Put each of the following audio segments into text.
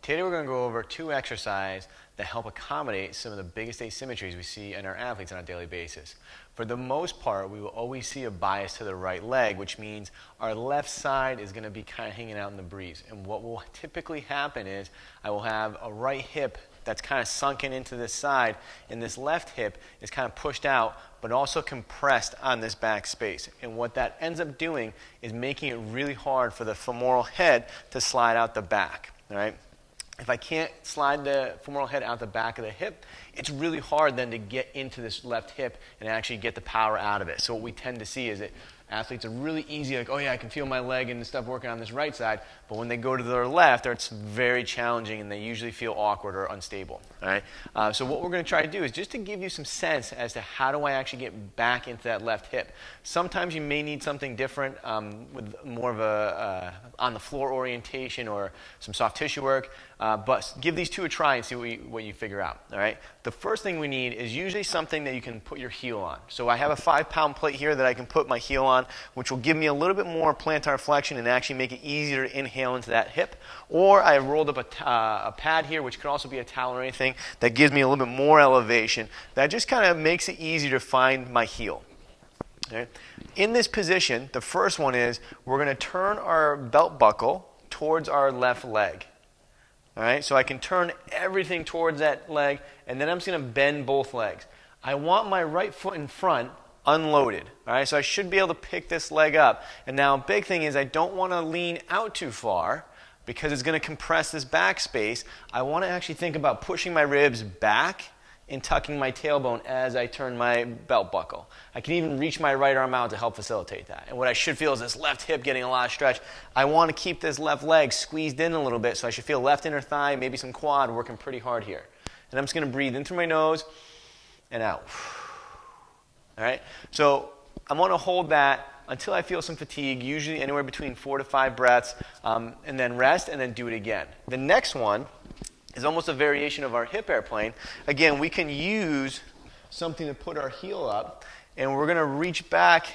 Today we're going to go over 2 exercises that help accommodate some of the biggest asymmetries we see in our athletes on a daily basis. For the most part, we will always see a bias to the right leg, which means our left side is going to be kind of hanging out in the breeze. And what will typically happen is I will have a right hip that's kind of sunken into this side, and this left hip is kind of pushed out, but also compressed on this back space. And what that ends up doing is making it really hard for the femoral head to slide out the back. All right? If I can't slide the femoral head out the back of the hip, it's really hard then to get into this left hip and actually get the power out of it. So what we tend to see is that athletes are really easy, like, oh yeah, I can feel my leg and stuff working on this right side, but when they go to their left, it's very challenging and they usually feel awkward or unstable. All right? So what we're going to try to do is just to give you some sense as to how do I actually get back into that left hip. Sometimes you may need something different with more of a on-the-floor orientation or some soft tissue work, but give these 2 a try and see what you figure out. All right? The first thing we need is usually something that you can put your heel on. So I have a 5-pound plate here that I can put my heel on, which will give me a little bit more plantar flexion and actually make it easier to inhale into that hip. Or I have rolled up a pad here, which could also be a towel or anything, that gives me a little bit more elevation. That just kind of makes it easier to find my heel. Okay? In this position, the first one is we're going to turn our belt buckle towards our left leg. All right, so I can turn everything towards that leg, and then I'm just going to bend both legs. I want my right foot in front unloaded. All right, so I should be able to pick this leg up. And now a big thing is I don't want to lean out too far because it's going to compress this back space. I want to actually think about pushing my ribs back and tucking my tailbone as I turn my belt buckle. I can even reach my right arm out to help facilitate that. And what I should feel is this left hip getting a lot of stretch. I want to keep this left leg squeezed in a little bit, so I should feel left inner thigh, maybe some quad working pretty hard here. And I'm just going to breathe in through my nose and out. All right? So I'm going to hold that until I feel some fatigue, usually anywhere between 4 to 5 breaths, and then rest and then do it again. The next one is almost a variation of our hip airplane. Again, we can use something to put our heel up, and we're going to reach back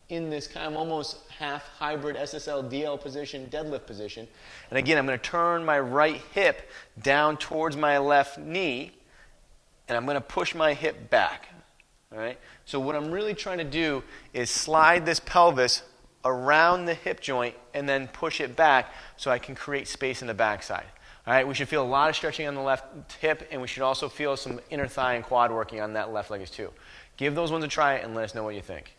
in this kind of almost half hybrid SSLDL position, deadlift position. And again, I'm going to turn my right hip down towards my left knee, and I'm going to push my hip back. All right? So what I'm really trying to do is slide this pelvis around the hip joint and then push it back so I can create space in the backside. All right, we should feel a lot of stretching on the left hip, and we should also feel some inner thigh and quad working on that left leg too. Give those ones a try and let us know what you think.